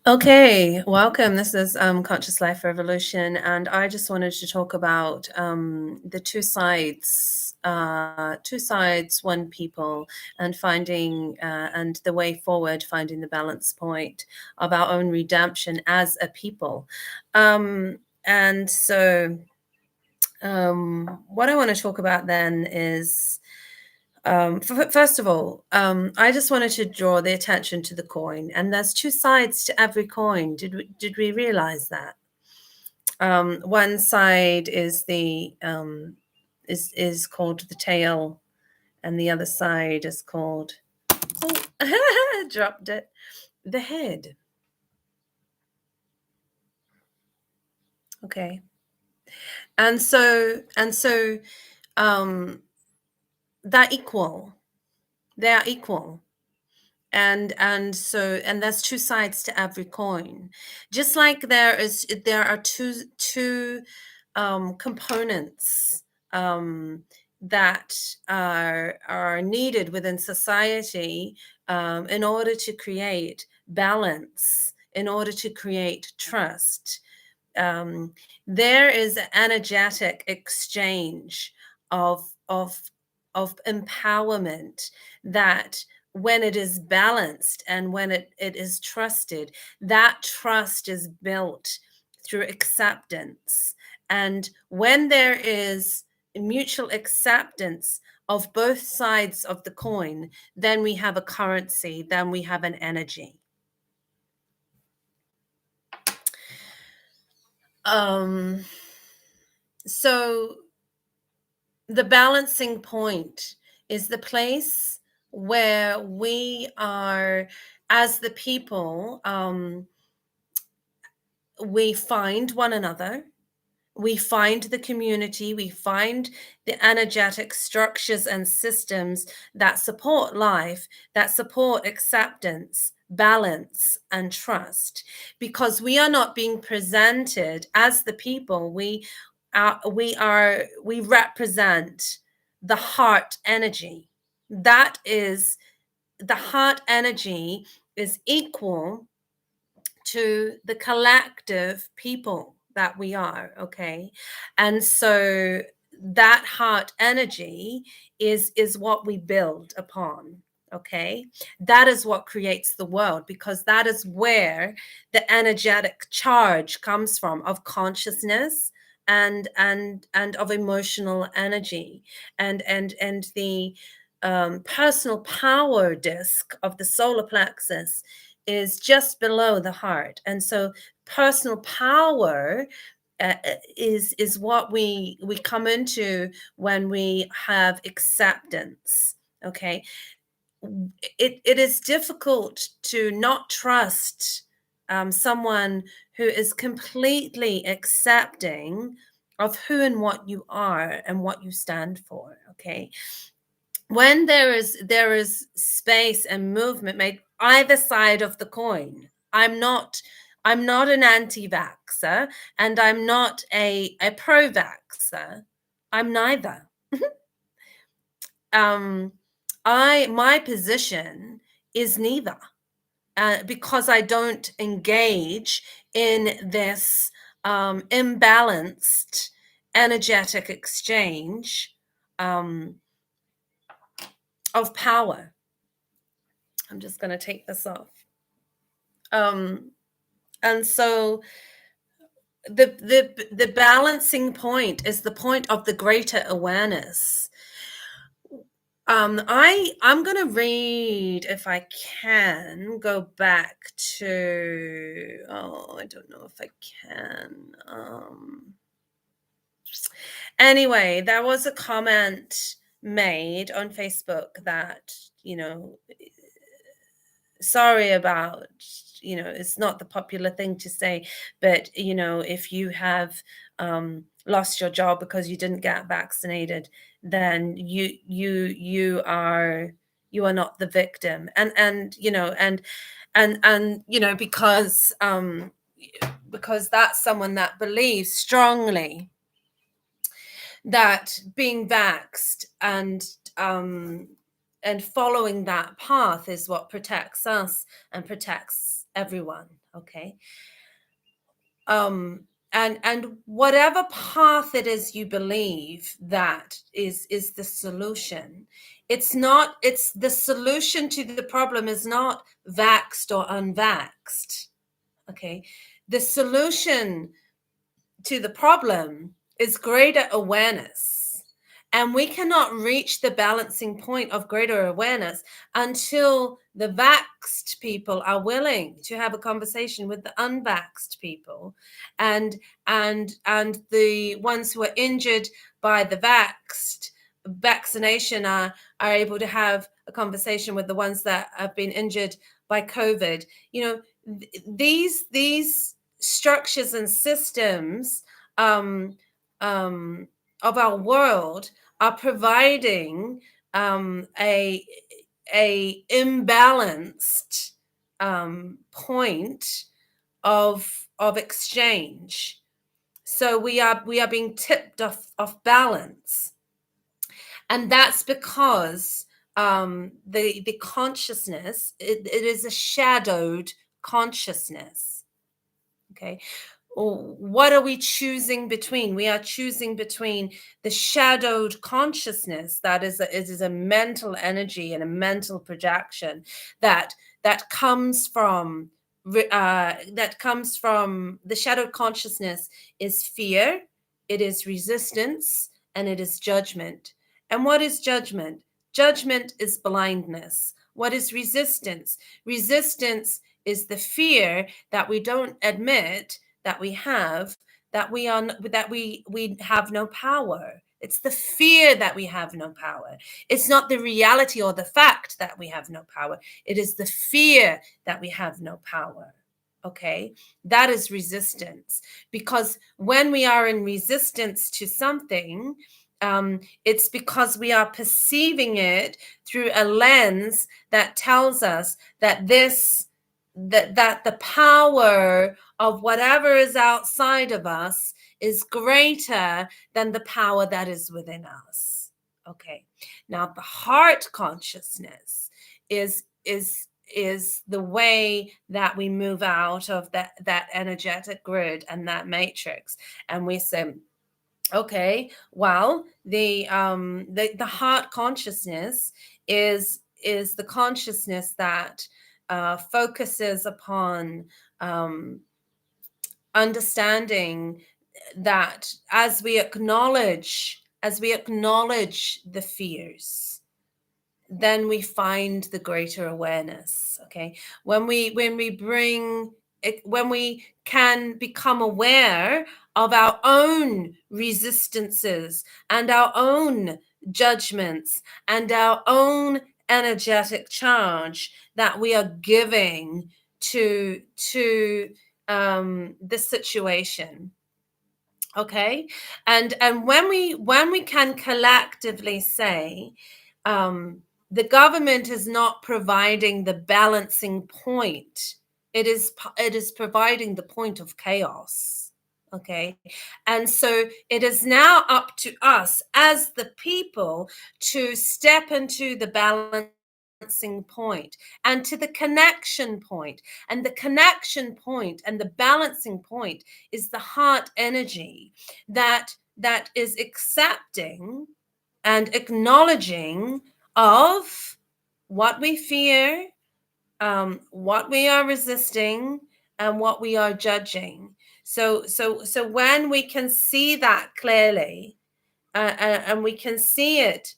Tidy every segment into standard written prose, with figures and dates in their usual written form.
Okay, welcome. This is Conscious Life Revolution, and I just wanted to talk about the two sides, one people, and finding and the way forward, finding the balance point of our own redemption as a people. And so, what I want to talk about then is first of all, I just wanted to draw the attention to the coin, and there's two sides to every coin. Did we realize that? One side is the is called the tail, and the other side is called dropped it, the head. Okay, and so um, they're equal. They are equal. And there's two sides to every coin, just like there are two components that are needed within society in order to create balance, in order to create trust. um, there is an energetic exchange of of empowerment that, when it is balanced and when it is trusted, that trust is built through acceptance. And when there is mutual acceptance of both sides of the coin, then we have a currency, then we have an energy. um so the balancing point is the place where we are, as the people, we find one another, we find the community, we find the energetic structures and systems that support life, that support acceptance, balance, and trust. Because we are not being presented as the people, we represent the heart energy. That is, the heart energy is equal to the collective people that we are. Okay, and so that heart energy is what we build upon. Okay, that is what creates the world, because that is where the energetic charge comes from, of consciousness and of emotional energy, and the personal power disc of the solar plexus is just below the heart. And so personal power is what we come into when we have acceptance. Okay, it is difficult to not trust someone who is completely accepting of who and what you are and what you stand for. Okay, when there is space and movement made either side of the coin. I'm not an anti-vaxxer, and I'm not a pro-vaxxer. I'm neither. um my position is neither, because I don't engage in this imbalanced energetic exchange um, of power. I'm just going to take this off. And so the balancing point is the point of the greater awareness. I'm going to read, if I can go back to, I don't know if I can. Anyway, there was a comment made on Facebook that, you know, sorry about, it's not the popular thing to say, but if you have lost your job because you didn't get vaccinated, then you are not the victim. And because that's someone that believes strongly that being vaxxed and following that path is what protects us and protects everyone. Okay. And whatever path it is you believe that is the solution, it's the solution to the problem is not vaxxed or unvaxxed. Okay. The solution to the problem is greater awareness. And we cannot reach the balancing point of greater awareness until the vaxxed people are willing to have a conversation with the unvaxxed people, and and the ones who are injured by the vaxxed vaccination are able to have a conversation with the ones that have been injured by COVID. You know, these structures and systems um, of our world are providing a imbalanced point of exchange. So we are being tipped off balance, and that's because the consciousness, it is a shadowed consciousness. Okay. What are we choosing between? We are choosing between the shadowed consciousness, that is it is a mental energy and a mental projection that comes from the shadowed consciousness is fear, it is resistance, and it is judgment. And what is judgment? Judgment is blindness. What is resistance? Resistance is the fear that we don't admit that we have, that we have no power. It's the fear that we have no power. It's not the reality or the fact that we have no power. It is the fear that we have no power. Okay, that is resistance. Because when we are in resistance to something, it's because we are perceiving it through a lens that tells us that that the power of whatever is outside of us is greater than the power that is within us. Okay. Now the heart consciousness is the way that we move out of that energetic grid and that matrix, and we say, okay, well, the heart consciousness is the consciousness that focuses upon understanding that as we acknowledge the fears, then we find the greater awareness. Okay, when we bring it, when we can become aware of our own resistances and our own judgments and our own energetic charge that we are giving to the situation. Okay, and when we can collectively say, the government is not providing the balancing point, it is providing the point of chaos. Okay, and so it is now up to us as the people to step into the balancing point and to the connection point, and the connection point and the balancing point is the heart energy that is accepting and acknowledging of what we fear, what we are resisting, and what we are judging. So when we can see that clearly, and we can see it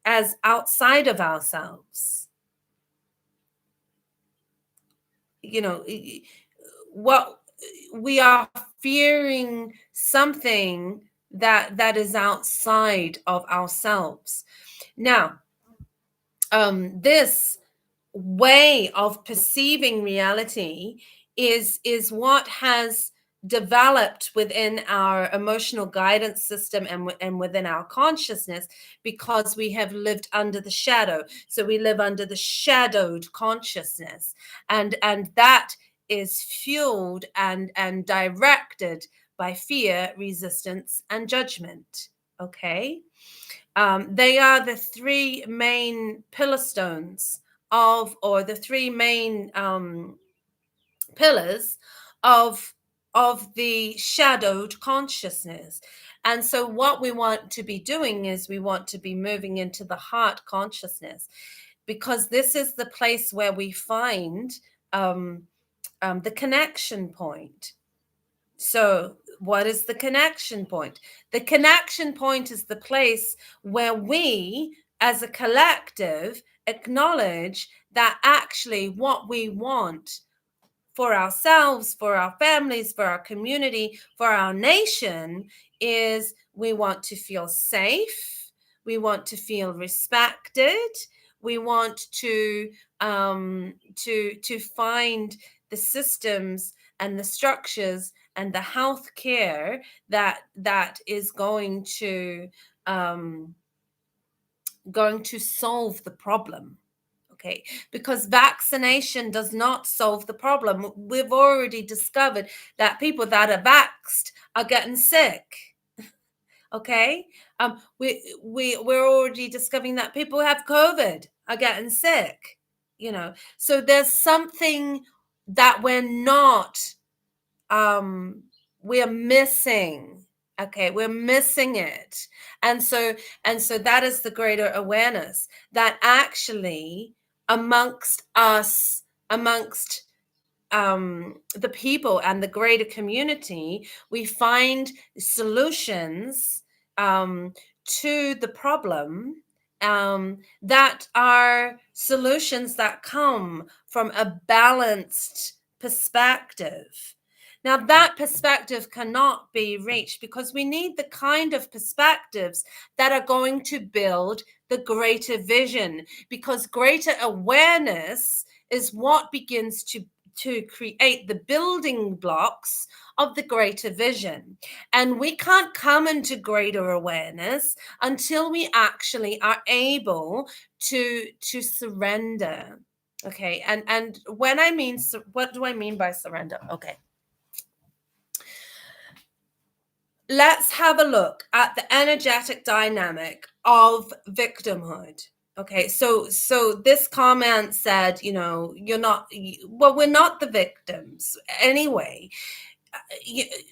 as outside of ourselves, you know, what we are fearing something that is outside of ourselves. Now, this way of perceiving reality is what has developed within our emotional guidance system and within our consciousness, because we have lived under the shadow. So we live under the shadowed consciousness, and that is fueled and directed by fear, resistance, and judgment. Okay, they are the three main pillar stones of, or the three main pillars of the shadowed consciousness. And so what we want to be doing is we want to be moving into the heart consciousness, because this is the place where we find the connection point. So what is the connection point? The connection point is the place where we as a collective acknowledge that actually what we want for ourselves, for our families, for our community, for our nation is we want to feel safe, we want to feel respected, we want to find the systems and the structures and the health care that is going to solve the problem. Okay, because vaccination does not solve the problem. We've already discovered that people that are vaxxed are getting sick. Okay, we're already discovering that people who have COVID are getting sick. You know, so there's something that we're missing. Okay, we're missing it. And so that is the greater awareness that actually amongst us, amongst the people and the greater community, we find solutions to the problem that are solutions that come from a balanced perspective. Now, that perspective cannot be reached because we need the kind of perspectives that are going to build the greater vision, because greater awareness is what begins to create the building blocks of the greater vision. And we can't come into greater awareness until we actually are able to surrender. Okay, and when I mean, what do I mean by surrender? Okay, let's have a look at the energetic dynamic of victimhood. Okay, so this comment said, you know, you're not, well, we're not the victims anyway.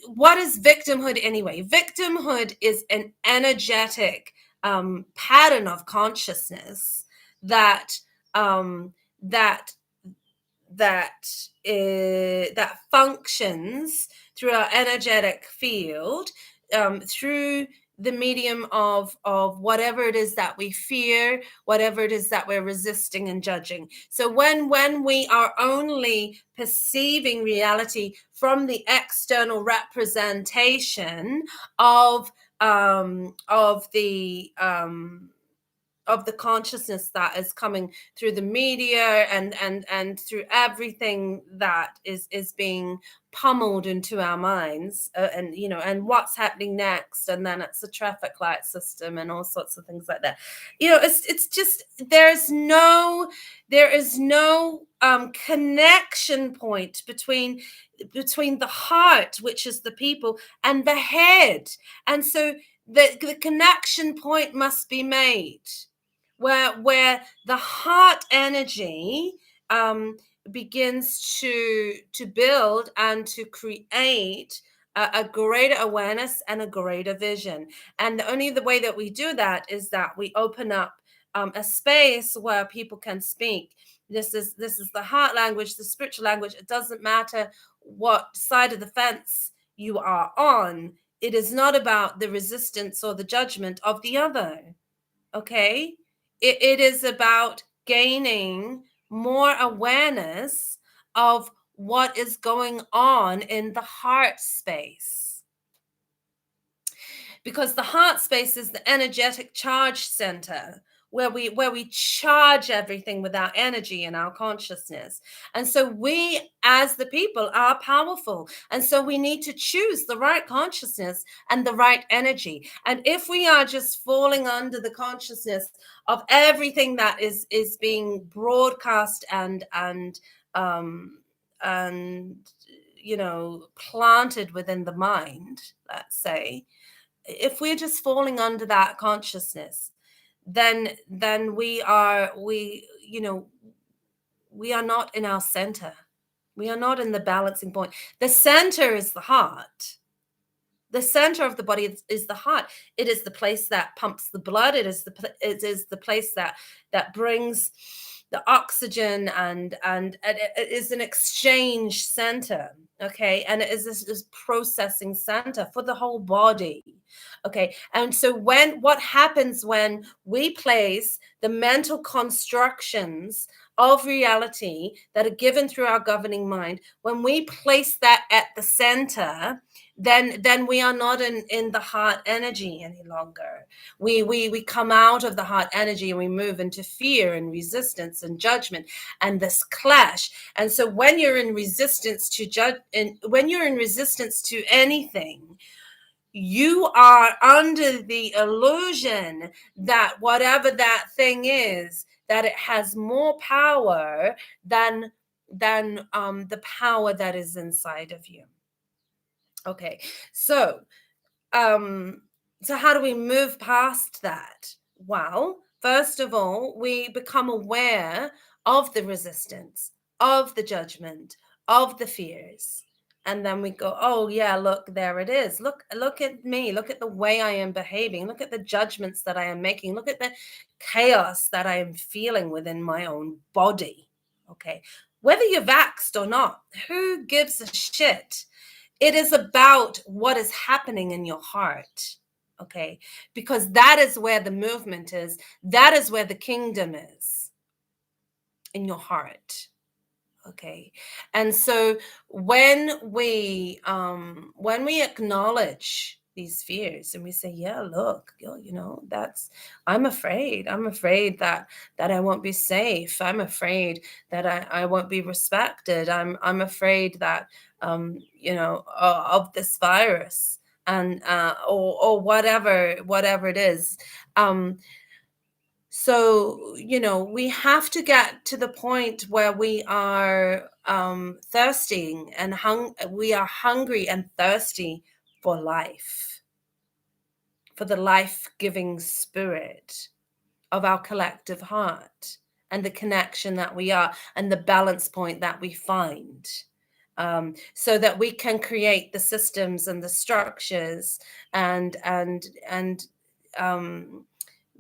What is victimhood anyway? Victimhood is an energetic pattern of consciousness that that that functions through our energetic field, through the medium of whatever it is that we fear, whatever it is that we're resisting and judging. So when we are only perceiving reality from the external representation of the consciousness that is coming through the media and through everything that is being pummeled into our minds, and you know, and what's happening next, and then it's a traffic light system and all sorts of things like that. You know, it's just there is no connection point between the heart, which is the people, and the head. And so the connection point must be made where the heart energy begins to build and to create a greater awareness and a greater vision. And the way that we do that is that we open up a space where people can speak. This is the heart language, the spiritual language. It doesn't matter what side of the fence you are on. It is not about the resistance or the judgment of the other. Okay, it is about gaining more awareness of what is going on in the heart space, because the heart space is the energetic charge center where we charge everything with our energy and our consciousness. And so we as the people are powerful, and so we need to choose the right consciousness and the right energy. And if we are just falling under the consciousness of everything that is being broadcast and you know, planted within the mind, let's say, if we're just falling under that consciousness, then we are not in our center. We are not in the balancing point. The center is the heart. The center of the body is the heart. It is the place that pumps the blood. It is the place that brings the oxygen, and it is an exchange center. Okay, and it is this processing center for the whole body. Okay, and so what happens when we place the mental constructions of reality that are given through our governing mind, when we place that at the center, then we are not in the heart energy any longer. We come out of the heart energy and we move into fear and resistance and judgment and this clash. And so when you're in resistance to when you're in resistance to anything, you are under the illusion that whatever that thing is, that it has more power than the power that is inside of you. Okay, so so how do we move past that? Well, first of all, we become aware of the resistance, of the judgment, of the fears. And then we go, oh yeah, look, there it is. Look at me. Look at the way I am behaving. Look at the judgments that I am making. Look at the chaos that I am feeling within my own body. Okay. Whether you're vaxxed or not, who gives a shit? It is about what is happening in your heart. Okay, because that is where the movement is. That is where the kingdom is, in your heart. Okay, and so when we acknowledge these fears and we say, yeah, look, that's, I'm afraid that I won't be safe. I'm afraid that I won't be respected. I'm afraid that of this virus, and or whatever it is. So we have to get to the point where we are thirsting and we are hungry and thirsty for life, for the life-giving spirit of our collective heart, and the connection that we are, and the balance point that we find, so that we can create the systems and the structures and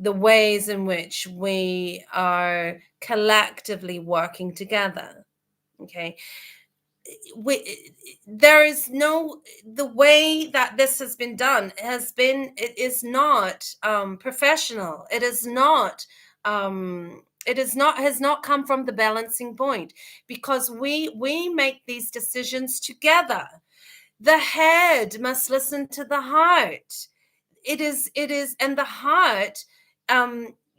the ways in which we are collectively working together. Okay, there is no, the way that this has been done it is not professional. It is not has not come from the balancing point, because we make these decisions together. The head must listen to the heart. It is and the heart,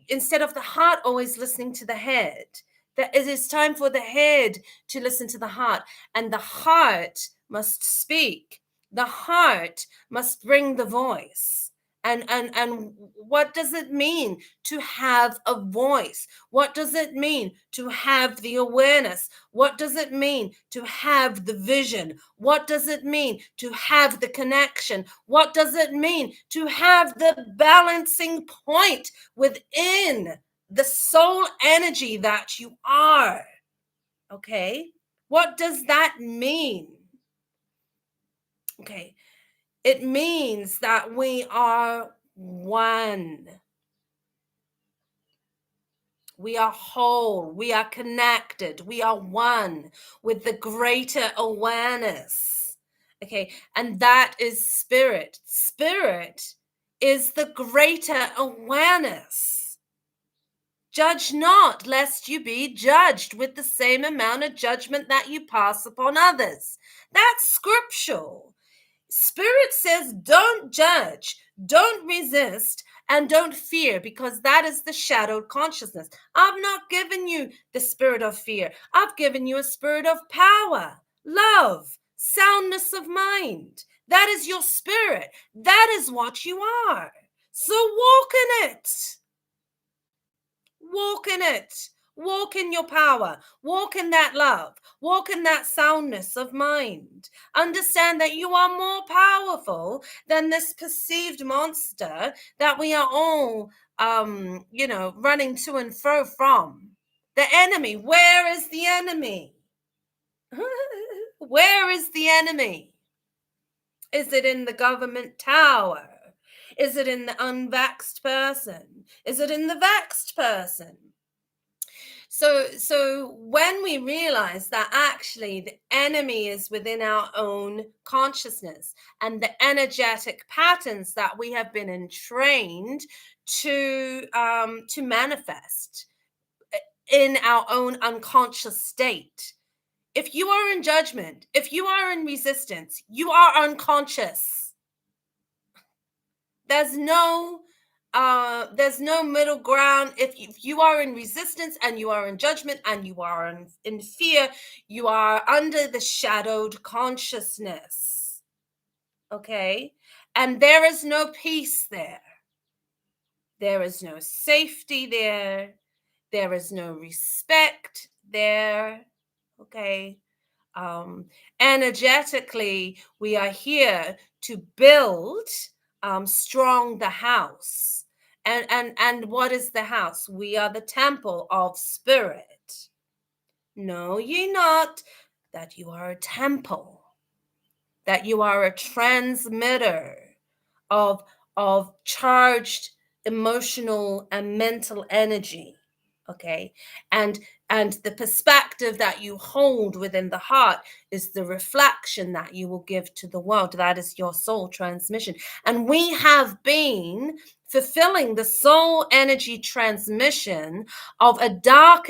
instead of the heart always listening to the head, that it is time for the head to listen to the heart, and the heart must speak. The heart must bring the voice. And what does it mean to have a voice? What does it mean to have the awareness? What does it mean to have the vision? What does it mean to have the connection? What does it mean to have the balancing point within the soul energy that you are? Okay, what does that mean? Okay, it means that we are one. We are whole. We are connected. We are one with the greater awareness. Okay, and that is spirit. Spirit is the greater awareness. Judge not, lest you be judged with the same amount of judgment that you pass upon others. That's scriptural. Spirit says, don't judge, don't resist, and don't fear, because that is the shadowed consciousness. I've not given you the spirit of fear. I've given you a spirit of power, love, soundness of mind. That is your spirit. That is what you are. So walk in it. Walk in it. Walk in your power. Walk in that love. Walk in that soundness of mind. Understand that you are more powerful than this perceived monster that we are all, running to and fro from. The enemy. Where is the enemy? Where is the enemy? Is it in the government tower? Is it in the unvaxxed person? Is it in the vaxxed person? So when we realize that actually the enemy is within our own consciousness and the energetic patterns that we have been entrained to manifest in our own unconscious state. If you are in judgment, if you are in resistance, you are unconscious. There's no middle ground. If you are in resistance and you are in judgment and you are in fear, you are under the shadowed consciousness. Okay? And there is no peace there. There is no safety there. There is no respect there. Okay? Energetically, we are here to build strong the house. And what is the house? We are the temple of spirit. Know ye not that you are a temple, that you are a transmitter of charged emotional and mental energy. Okay. And the perspective that you hold within the heart is the reflection that you will give to the world. That is your soul transmission. And we have been fulfilling the soul energy transmission of a dark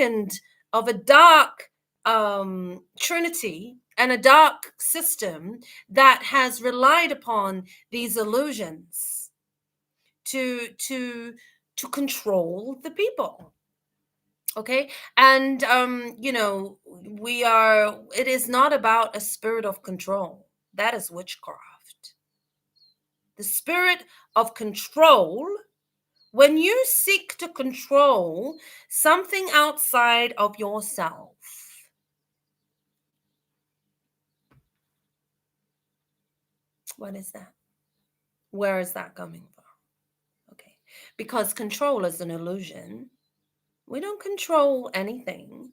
trinity and a dark system that has relied upon these illusions to control the people. Okay. And it is not about a spirit of control. That is witchcraft. The spirit of control, when you seek to control something outside of yourself, what is that? Where is that coming from? Okay. Because control is an illusion. We don't control anything.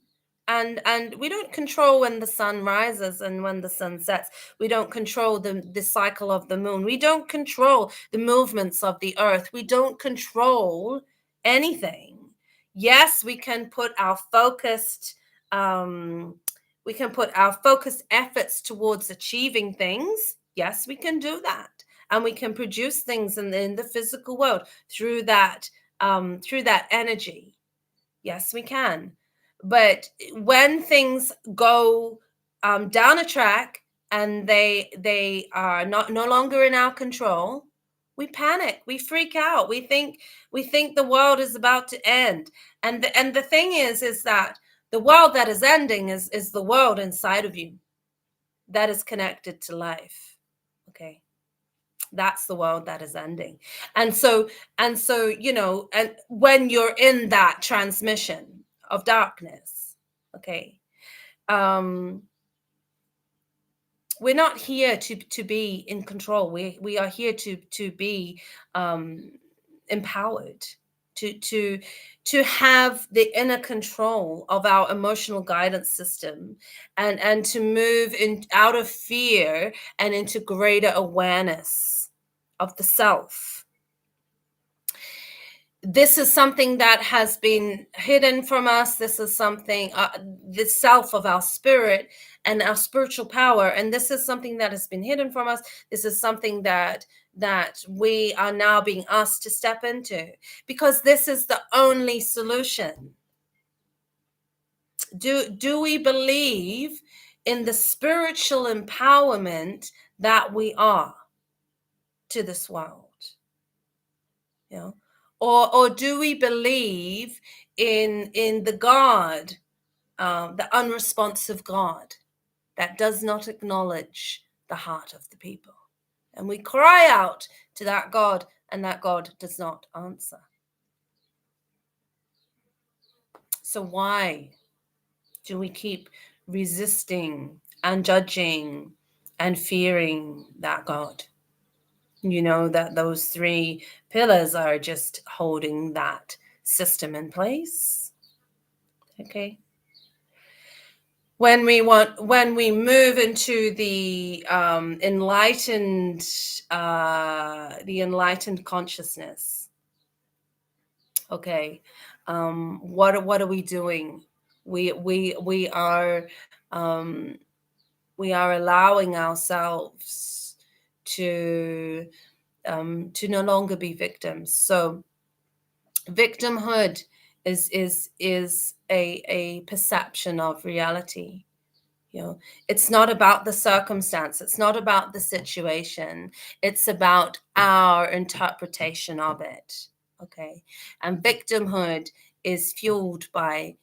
And we don't control when the sun rises and when the sun sets. We don't control the cycle of the moon. We don't control the movements of the earth. We don't control anything. Yes, we can put our focused efforts towards achieving things. Yes, we can do that. And we can produce things in the physical world through that energy. Yes, we can. But when things go down a track and they are no longer in our control, we panic, we freak out, we think the world is about to end. And the thing is that the world that is ending is the world inside of you that is connected to life. Okay. That's the world that is ending. And so and when you're in that transmission of darkness, okay, um we're not here to be in control. We are here to be empowered, to have the inner control of our emotional guidance system, and to move in out of fear and into greater awareness of the self. This is something that has been hidden from us. This is something, the self of our spirit and our spiritual power. And this is something that has been hidden from us. This is something that we are now being asked to step into, because this is the only solution. Do we believe in the spiritual empowerment that we are to this world? You know, or do we believe in the God, the unresponsive God that does not acknowledge the heart of the people? And we cry out to that God, and that God does not answer. So why do we keep resisting and judging and fearing that God? You know that those three pillars are just holding that system in place. Okay. when we move into the enlightened consciousness, okay, what are we doing? We are allowing ourselves to no longer be victims. So victimhood is a perception of reality. You know, it's not about the circumstance, it's not about the situation, it's about our interpretation of it. Okay. And victimhood is fueled by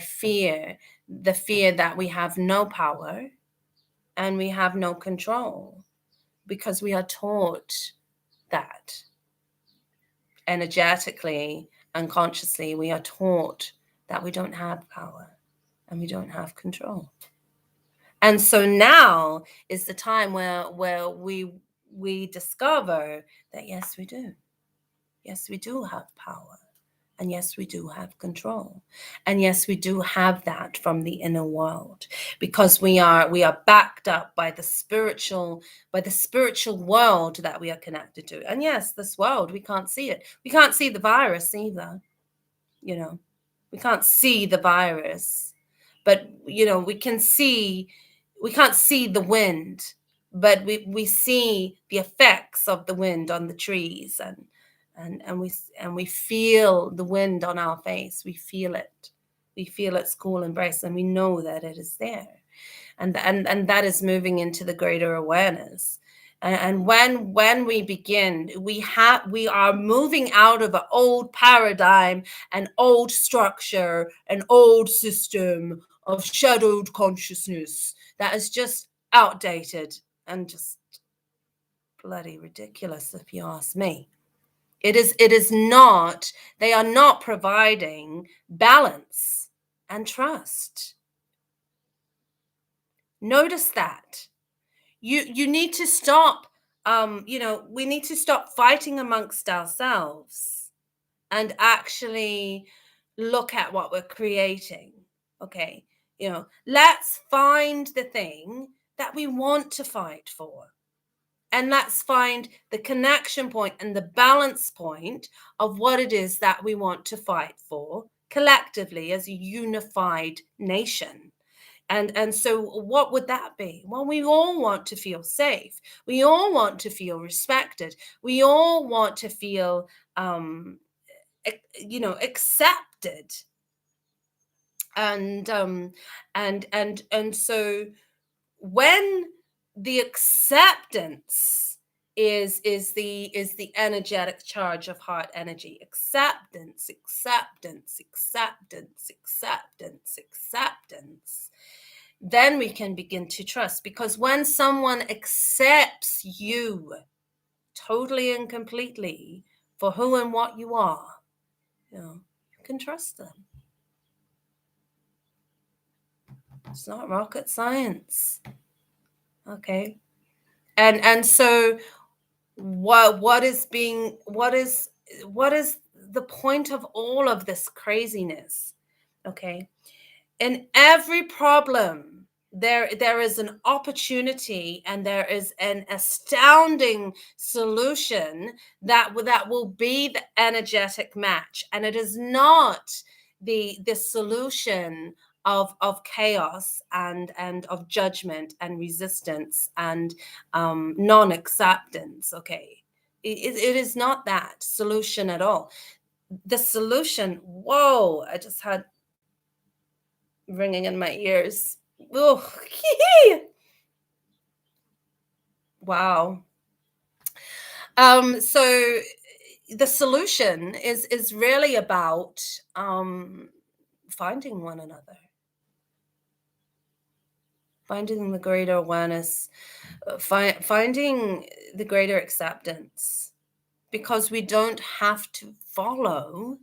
fear, the fear that we have no power and we have no control, because we are taught that energetically and consciously. We are taught that we don't have power and we don't have control. And so now is the time where we discover that yes, we do. Yes, we do have power. And yes, we do have control. And yes, we do have that from the inner world, because we are backed up by the spiritual world that we are connected to. And yes, this world, we can't see it. We can't see the virus either. You know, we can't see the virus, but you know, we can't see the wind, but we see the effects of the wind on the trees, and we feel the wind on our face. We feel its cool embrace, and we know that it is there, and that is moving into the greater awareness. And when we begin, we are moving out of an old paradigm, an old structure, an old system of shadowed consciousness that is just outdated and just bloody ridiculous, if you ask me. It is not, they are not providing balance and trust. Notice that. You need to stop, we need to stop fighting amongst ourselves and actually look at what we're creating. Okay. Let's find the thing that we want to fight for. And let's find the connection point and the balance point of what it is that we want to fight for collectively as a unified nation. And so what would that be? Well, we all want to feel safe. We all want to feel respected. We all want to feel accepted. And so when the acceptance is the energetic charge of heart energy, acceptance, then we can begin to trust. Because when someone accepts you totally and completely for who and what you are, you can trust them. It's not rocket science. Okay. And so what is the point of all of this craziness? Okay. In every problem, there is an opportunity, and there is an astounding solution that will be the energetic match. And it is not the solution of chaos and of judgment and resistance and non-acceptance. Okay. It is not that solution at all. The solution, whoa, I just had ringing in my ears. Oh, wow. So the solution is really about finding one another, finding the greater awareness, finding the greater acceptance, because we don't have to follow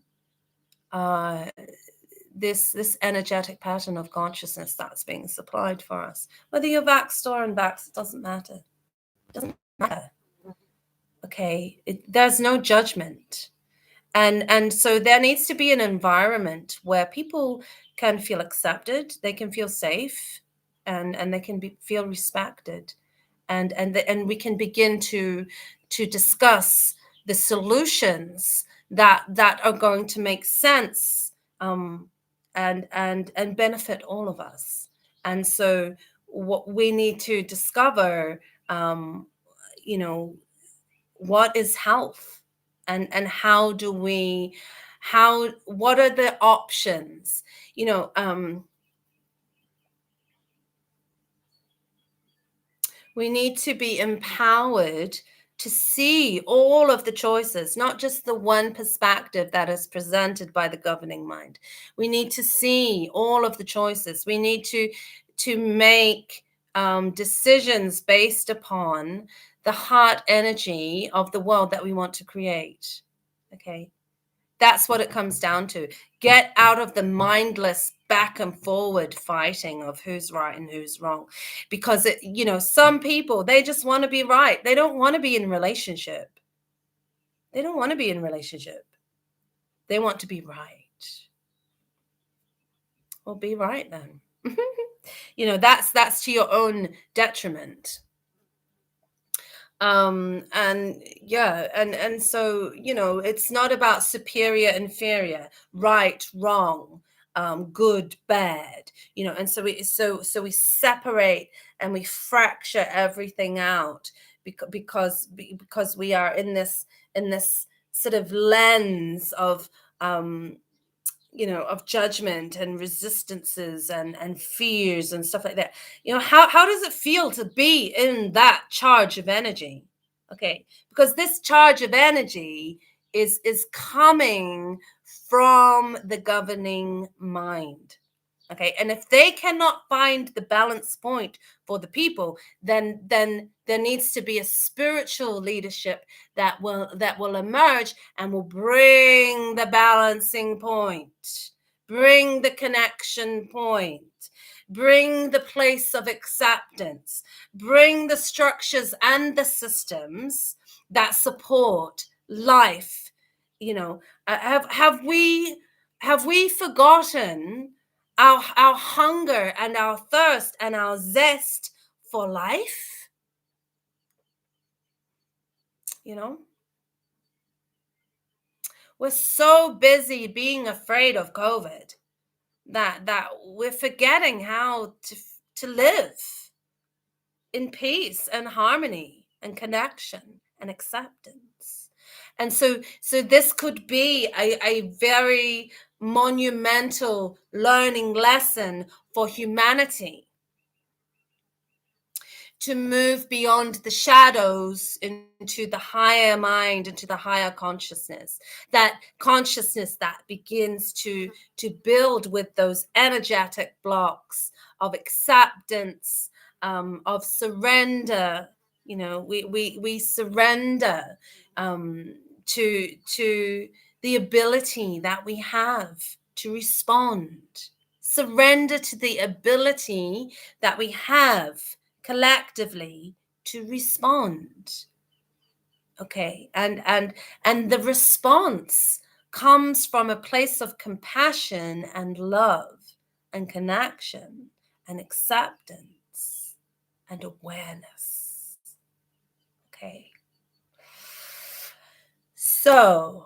this energetic pattern of consciousness that's being supplied for us. Whether you're vaxxed or unvaxxed, it doesn't matter. It doesn't matter. Okay, there's no judgment. And so there needs to be an environment where people can feel accepted, they can feel safe, and they can feel respected, and we can begin to discuss the solutions that are going to make sense, um, and benefit all of us. And so what we need to discover, um, you know, what is health, and how do we, how what are the options, you know um we need to be empowered to see all of the choices, not just the one perspective that is presented by the governing mind. We need to see all of the choices. We need to make decisions based upon the heart energy of the world that we want to create. Okay, that's what it comes down to. Get out of the mindless back and forward fighting of who's right and who's wrong. Because some people, they just want to be right. They don't want to be in relationship. They don't want to be in relationship. They want to be right. Well, be right then. That's to your own detriment. And yeah, and so it's not about superior, inferior, right, wrong, good, bad, and so we separate and we fracture everything out, because we are in this sort of lens of judgment and resistances and fears and stuff like that. How does it feel to be in that charge of energy? Okay, because this charge of energy is coming from the governing mind. Okay, and if they cannot find the balance point for the people, then there needs to be a spiritual leadership that will emerge and will bring the balancing point, bring the connection point, bring the place of acceptance, bring the structures and the systems that support life. Have we forgotten our hunger and our thirst and our zest for life? You know, we're so busy being afraid of COVID that we're forgetting how to live in peace and harmony and connection and acceptance. And so this could be a very monumental learning lesson for humanity, to move beyond the shadows into the higher mind, into the higher consciousness, that consciousness that begins to build with those energetic blocks of acceptance, of surrender. We surrender, to the ability that we have to respond, surrender to the ability that we have collectively to respond. Okay, and the response comes from a place of compassion and love and connection and acceptance and awareness. Okay, so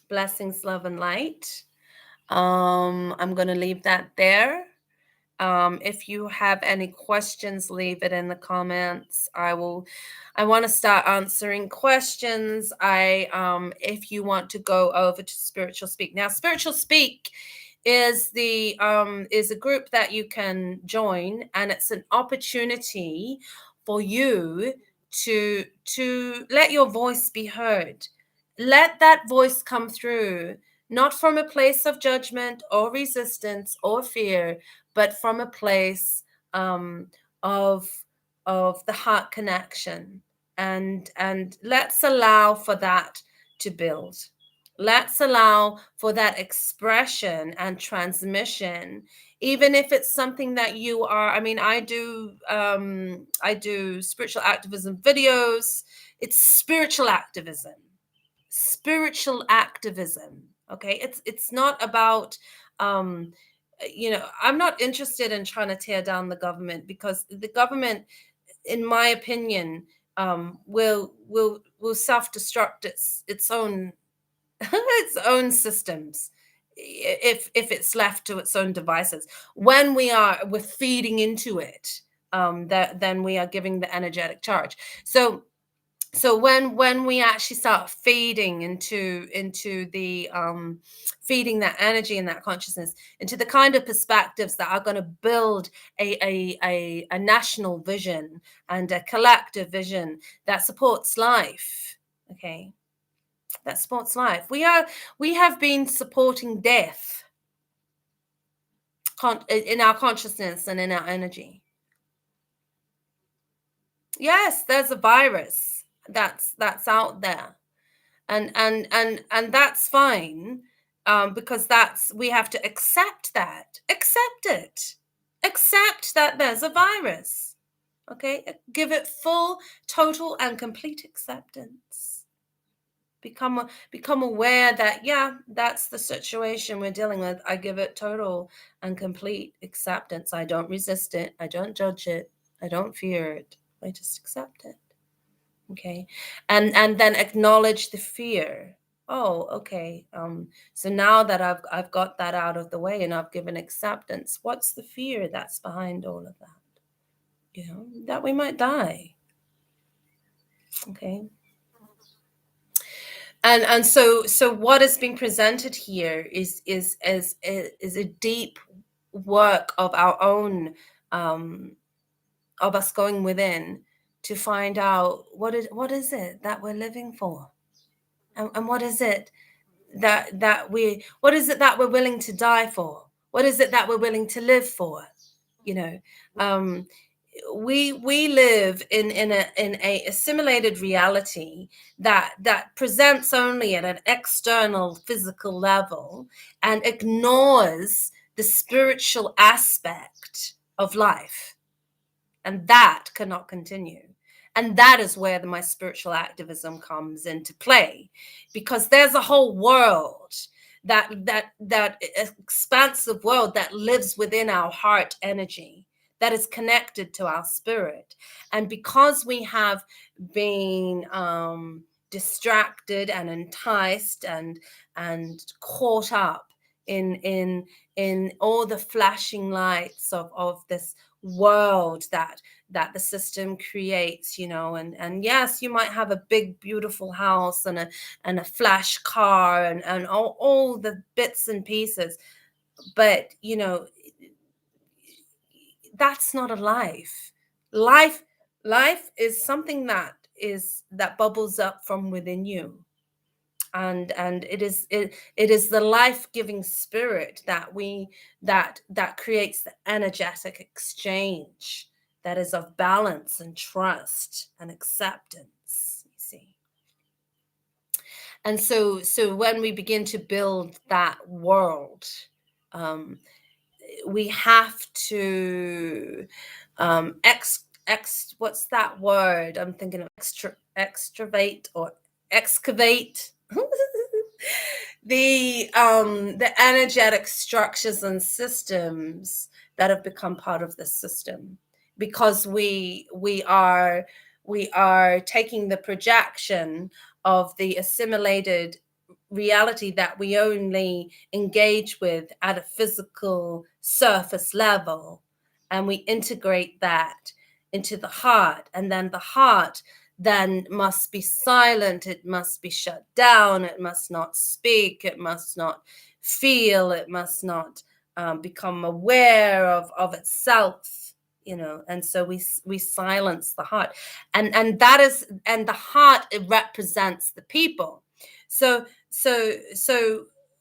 blessings, love, and light. I'm going to leave that there. If you have any questions, leave it in the comments. I want to start answering questions. If you want to go over to Spiritual Speak. Now, Spiritual Speak is a group that you can join, and it's an opportunity for you to let your voice be heard. Let that voice come through, not from a place of judgment or resistance or fear, but from a place, of the heart connection, and let's allow for that to build. Let's allow for that expression and transmission, even if it's something that you are. I mean, I do spiritual activism videos. It's spiritual activism. Spiritual activism. Okay. It's not about I'm not interested in trying to tear down the government, because the government, in my opinion, will self-destruct its own its own systems, if it's left to its own devices. When we're feeding into it, that then we are giving the energetic charge. So when we actually start feeding into the feeding that energy and that consciousness into the kind of perspectives that are going to build a national vision and a collective vision that supports life. Okay, that supports life. We have been supporting death in our consciousness and in our energy. Yes, there's a virus that's out there, and that's fine, because that's we have to accept that. Accept it. Accept that there's a virus. Okay, give it full, total, and complete acceptance. Become aware that, yeah, that's the situation we're dealing with. I give it total and complete acceptance. I don't resist it. I don't judge it. I don't fear it. I just accept it. Okay. And then acknowledge the fear. Oh, okay. So now that I've got that out of the way and I've given acceptance, what's the fear that's behind all of that? That we might die. Okay. And so what is being presented here is a deep work of our own, of us going within to find out what is it that we're living for, and what is it what is it that we're willing to die for, what is it that we're willing to live for. you know um we live in a assimilated reality that presents only at an external physical level and ignores the spiritual aspect of life, and that cannot continue. And that is where my spiritual activism comes into play, because there's a whole world, that expansive world that lives within our heart energy, that is connected to our spirit. And because we have been distracted and enticed and caught up in all the flashing lights of this world that the system creates, and yes, you might have a big beautiful house and a flash car and all the bits and pieces, but that's not a life. Life is something that bubbles up from within you, and it is the life-giving spirit that creates the energetic exchange that is of balance and trust and acceptance, you see. And so when we begin to build that world, um, we have to what's that word I'm thinking of, extravate or excavate the energetic structures and systems that have become part of the system, because we are taking the projection of the assimilated reality that we only engage with at a physical surface level, and we integrate that into the heart, and then the heart then must be silent, it must be shut down, it must not speak, it must not feel, it must not become aware of itself, and so we silence the heart, and the heart, it represents the people. So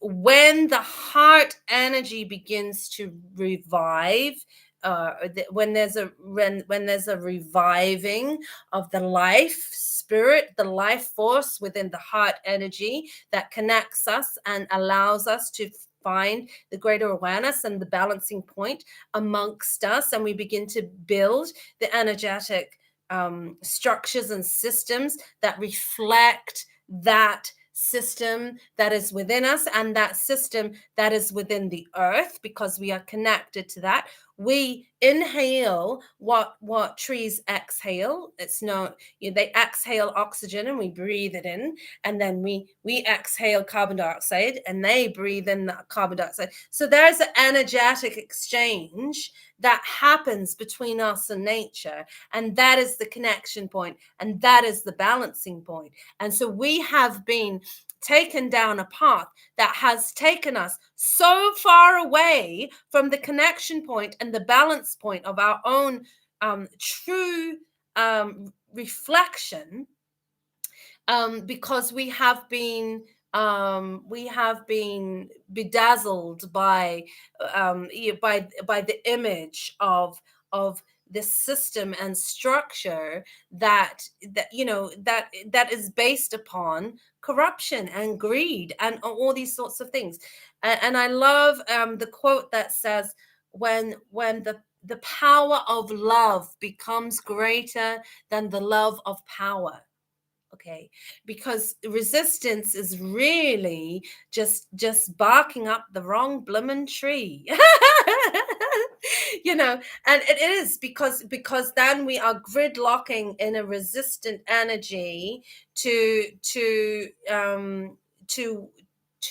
when the heart energy begins to revive when there's a reviving of the life spirit, the life force within the heart energy that connects us and allows us to find the greater awareness and the balancing point amongst us, and we begin to build the energetic structures and systems that reflect that system that is within us and that system that is within the earth, because we are connected to that. We inhale what trees exhale. It's not, they exhale oxygen and we breathe it in, and then we exhale carbon dioxide and they breathe in that carbon dioxide. So there's an energetic exchange that happens between us and nature, and that is the connection point, and that is the balancing point. And so we have been taken down a path that has taken us so far away from the connection point and the balance point of our own true reflection, because we have been bedazzled by by the image of this system and structure that is based upon corruption and greed and all these sorts of things. And I love the quote that says, when the power of love becomes greater than the love of power. Okay, because resistance is really just barking up the wrong bloomin' tree. And it is because then we are gridlocking in a resistant energy to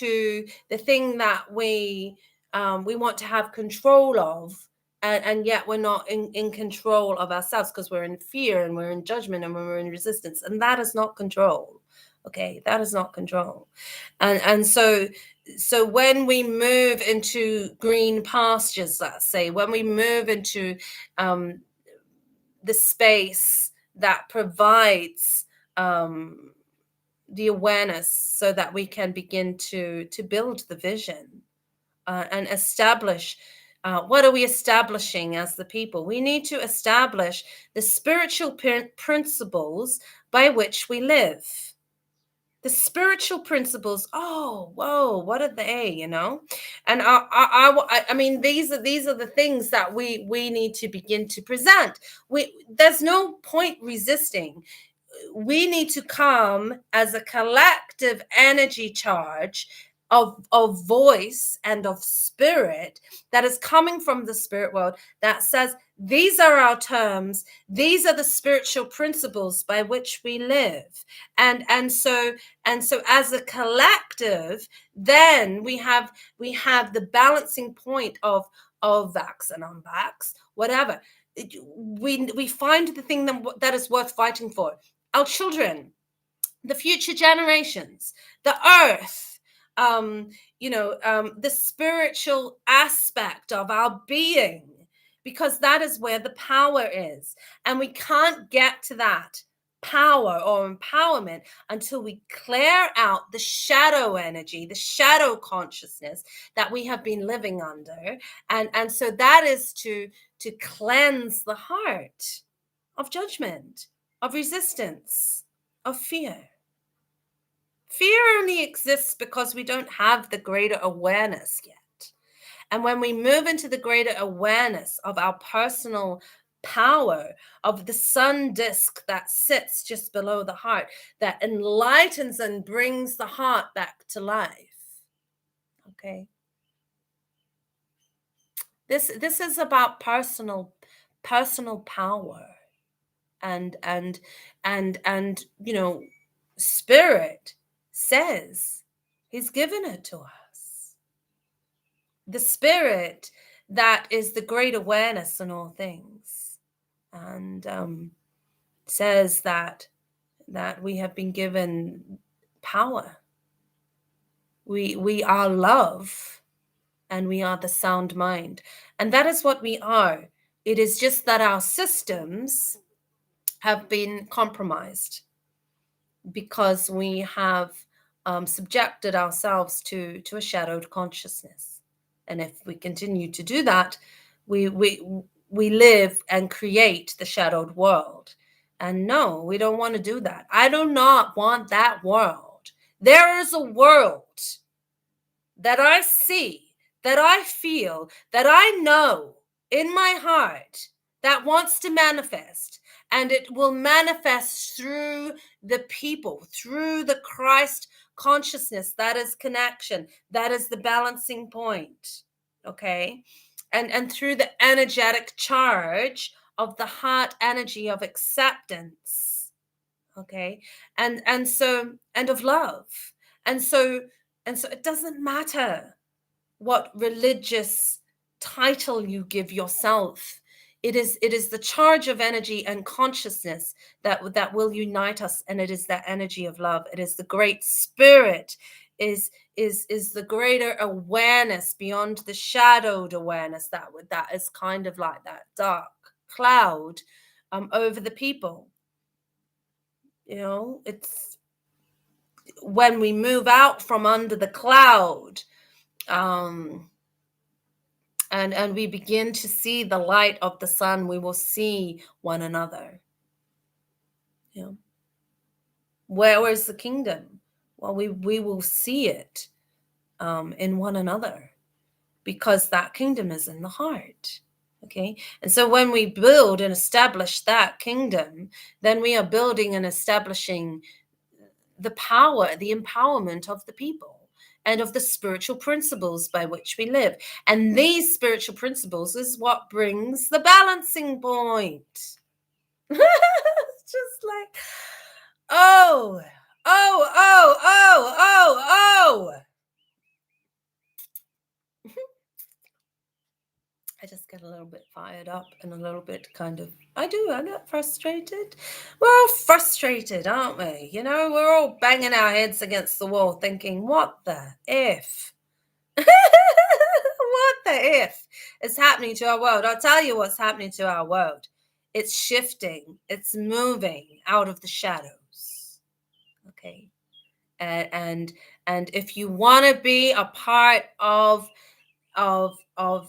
to the thing that we want to have control of, and yet we're not in control of ourselves, because we're in fear and we're in judgment and we're in resistance, and that is not control. Okay, that is not control. And so when we move into green pastures, let's say, when we move into the space that provides the awareness, so that we can begin to build the vision and establish. What are we establishing as the people? We need to establish the spiritual principles by which we live. The spiritual principles. Oh, whoa! What are they? And I mean, these are the things that we need to begin to present. There's no point resisting. We need to come as a collective energy charge of voice and of spirit that is coming from the spirit world, that says, these are our terms, these are the spiritual principles by which we live. And so as a collective, then we have the balancing point of vax and unvax, whatever. We find the thing that is worth fighting for. Our children, the future generations, the earth, the spiritual aspect of our being, because that is where the power is. And we can't get to that power or empowerment until we clear out the shadow energy, the shadow consciousness that we have been living under. And so that is to cleanse the heart of judgment, of resistance, of fear. Fear only exists because we don't have the greater awareness yet. And when we move into the greater awareness of our personal power, of the sun disk that sits just below the heart, that enlightens and brings the heart back to life. Okay. This is about personal power, and spirit says he's given it to us. The spirit that is the great awareness in all things, and says that we have been given power. We are love, and we are the sound mind, and that is what we are. It is just that our systems have been compromised, because we have subjected ourselves to a shadowed consciousness. And if we continue to do that, we we live and create the shadowed world. And no, we don't want to do that. I do not want that world. There is a world that I see, that I feel, that I know in my heart that wants to manifest. And it will manifest through the people, through the Christ consciousness. That is connection. That is the balancing point. Okay. And through the energetic charge of the heart energy of acceptance. Okay. And of love. And so it doesn't matter what religious title you give yourself. It is the charge of energy and consciousness that will unite us, and it is that energy of love. It is the great spirit, is the greater awareness beyond the shadowed awareness that is kind of like that dark cloud over the people. It's when we move out from under the cloud, and we begin to see the light of the sun, we will see one another. Where is the kingdom? Well, we will see it in one another, because that kingdom is in the heart. Okay. And so when we build and establish that kingdom, then we are building and establishing the power, the empowerment of the people and of the spiritual principles by which we live. And these spiritual principles is what brings the balancing point. It's just like, oh. I just get a little bit fired up and a little bit I get frustrated. We're all frustrated, aren't we? We're all banging our heads against the wall thinking, what the if? What the if is happening to our world? I'll tell you what's happening to our world. It's shifting. It's moving out of the shadows. Okay. And if you want to be a part of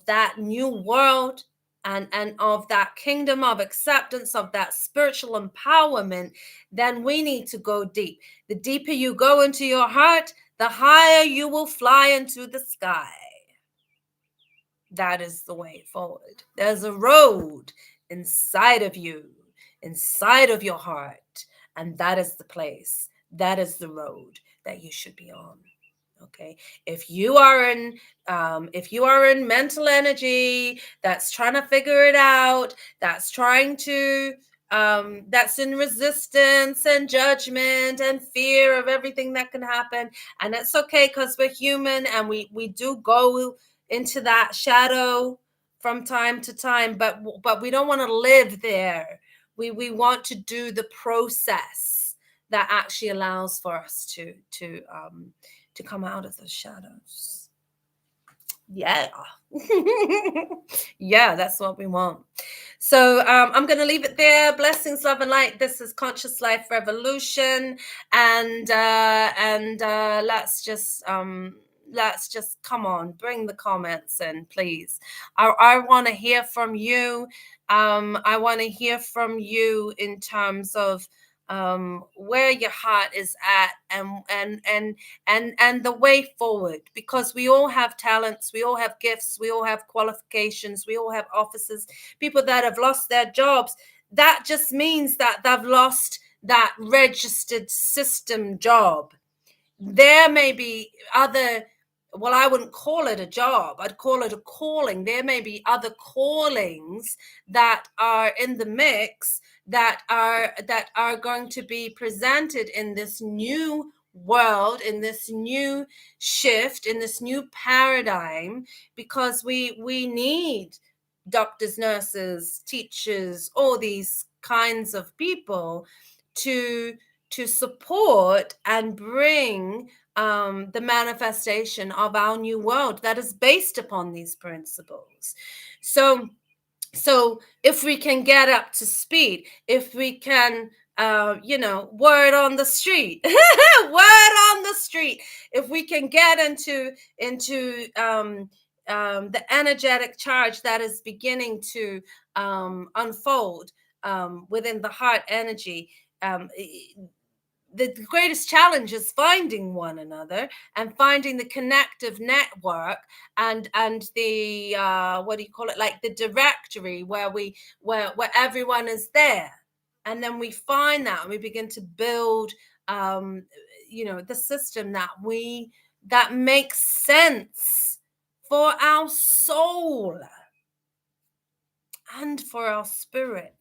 that new world and of that kingdom of acceptance, of that spiritual empowerment, then we need to go deep. The deeper you go into your heart, the higher you will fly into the sky. That is the way forward. There's a road inside of you, inside of your heart, and that is the place. That is the road that you should be on. Okay. If you are in mental energy that's trying to figure it out, that's trying to that's in resistance and judgment and fear of everything that can happen, and it's okay, because we're human and we do go into that shadow from time to time, but we don't want to live there. We want to do the process that actually allows for us to come out of those shadows. Yeah. Yeah, that's what we want. So I'm going to leave it there. Blessings, love, and light. This is Conscious Life Revolution, and let's just come on, bring the comments in, please. I want to hear from you. I want to hear from you in terms of where your heart is at, and the way forward, because we all have talents, we all have gifts, we all have qualifications, we all have offices. People that have lost their jobs, that just means that they've lost that registered system job. There may be other, well, I wouldn't call it a job, I'd call it a calling. There may be other callings that are in the mix that are going to be presented in this new world, in this new shift, in this new paradigm, because we need doctors, nurses, teachers, all these kinds of people to support and bring the manifestation of our new world that is based upon these principles. So if we can get up to speed, if we can, word on the street, word on the street, if we can get into the energetic charge that is beginning to unfold within the heart energy. The greatest challenge is finding one another and finding the connective network and the what do you call it, like the directory where everyone is there, and then we find that and we begin to build the system that makes sense for our soul and for our spirit,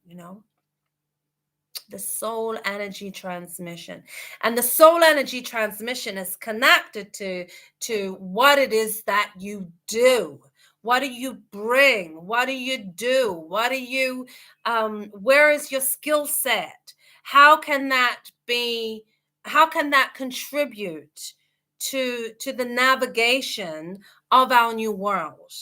the soul energy transmission. And the soul energy transmission is connected to what it is that you do. What do you bring? What do you do? What do you where is your skill set? How can that contribute to the navigation of our new world?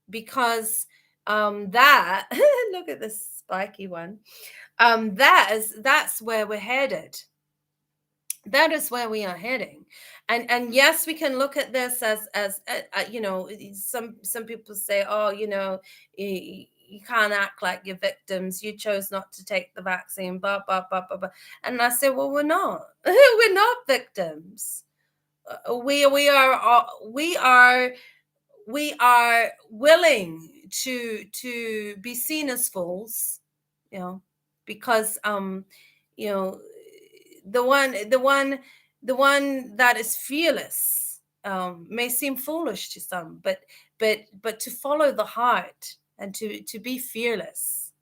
Because that look at this spiky one. That's where we're headed. That is where we are heading. And yes, we can look at this as some people say, oh, you can't act like you're victims, you chose not to take the vaccine, blah blah blah blah blah. And I say, well, we're not we're not victims. We are willing to be seen as fools, because you know the one that is fearless may seem foolish to some, but to follow the heart and to be fearless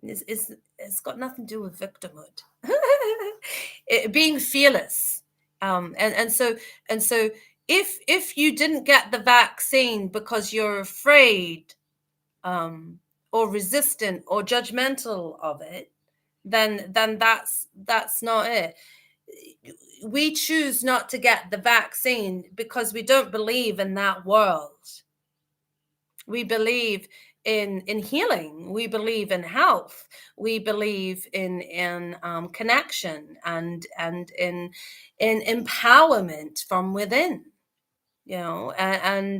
is it's got nothing to do with victimhood. Being fearless, and so if you didn't get the vaccine because you're afraid or resistant or judgmental of it, then that's not it. We choose not to get the vaccine because we don't believe in that world. We believe in healing. We believe in health. We believe in connection and in empowerment from within. And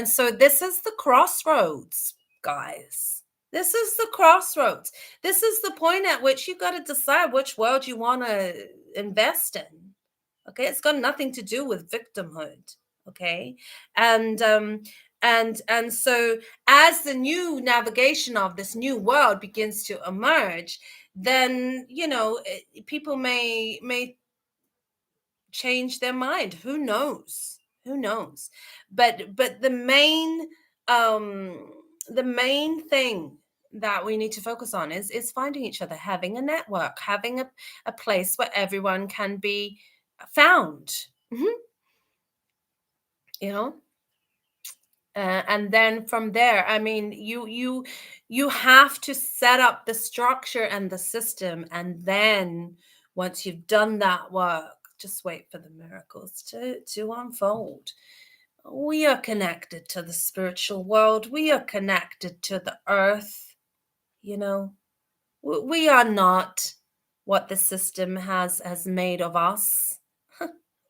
so this is the crossroads, guys. This is the crossroads. This is the point at which you got to decide which world you want to invest in. Okay, it's got nothing to do with victimhood. Okay, and so as the new navigation of this new world begins to emerge, then people may change their mind. Who knows? But the main thing that we need to focus on is finding each other, having a network, having a place where everyone can be found. Mhm. you know and then from there, I mean, you have to set up the structure and the system, and then once you've done that work, just wait for the miracles to unfold. We are connected to the spiritual world. We are connected to the earth. you know we are not what the system has made of us.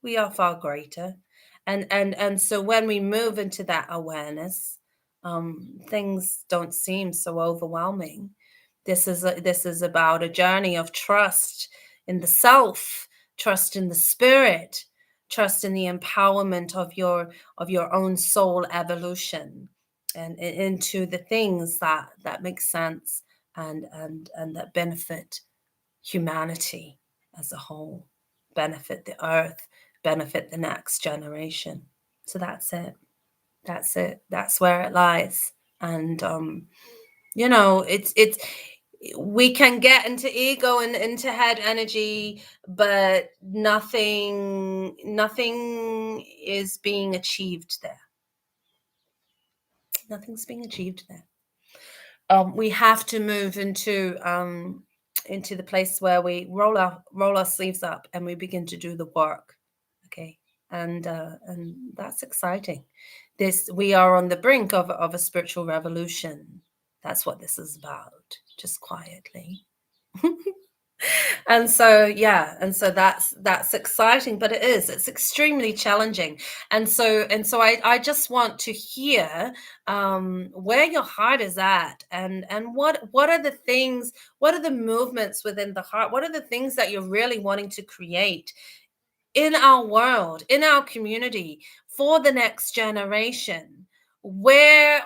We are far greater. And so when we move into that awareness, things don't seem so overwhelming. This is about a journey of trust in the self, trust in the spirit, trust in the empowerment of your own soul evolution, and into the things that make sense and that benefit humanity as a whole, benefit the earth, benefit the next generation. So that's it. That's where it lies. And it's we can get into ego and into head energy, but nothing is being achieved there. Nothing's being achieved there. We have to move into the place where we roll our sleeves up and we begin to do the work. Okay, and that's exciting. We are on the brink of a spiritual revolution. That's what this is about. Just quietly. And so yeah, and so that's exciting, but it's extremely challenging. And so I just want to hear where your heart is at, and what are the things, what are the movements within the heart, what are the things that you're really wanting to create in our world, in our community, for the next generation. Where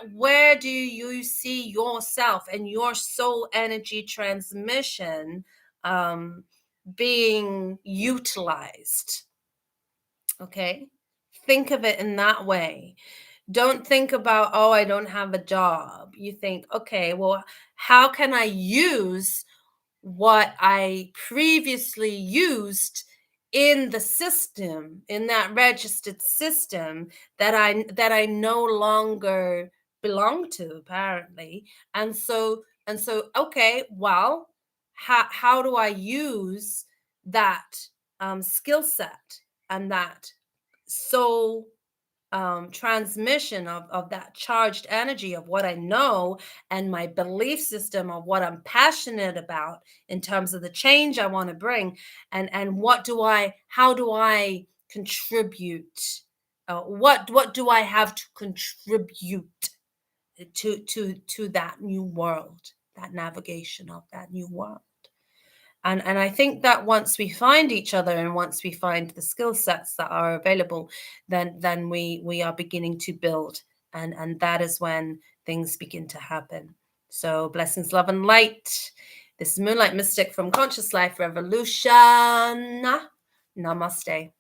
do you see yourself and your soul energy transmission um, being utilized? Okay, think of it in that way. Don't think about, oh, I don't have a job. You think, okay, well, how can I use what I previously used in the system, in that registered system that I no longer belong to, apparently. And so okay, well, how do I use that skill set and that soul transmission of that charged energy of what I know, and my belief system of what I'm passionate about in terms of the change I want to bring, and how do I contribute? What do I have to contribute to that new world, that navigation of that new world? And I think that once we find each other, and once we find the skill sets that are available, then we are beginning to build, and that is when things begin to happen. So blessings, love, and light. This is Moonlight Mystic from Conscious Life Revolution. Namaste.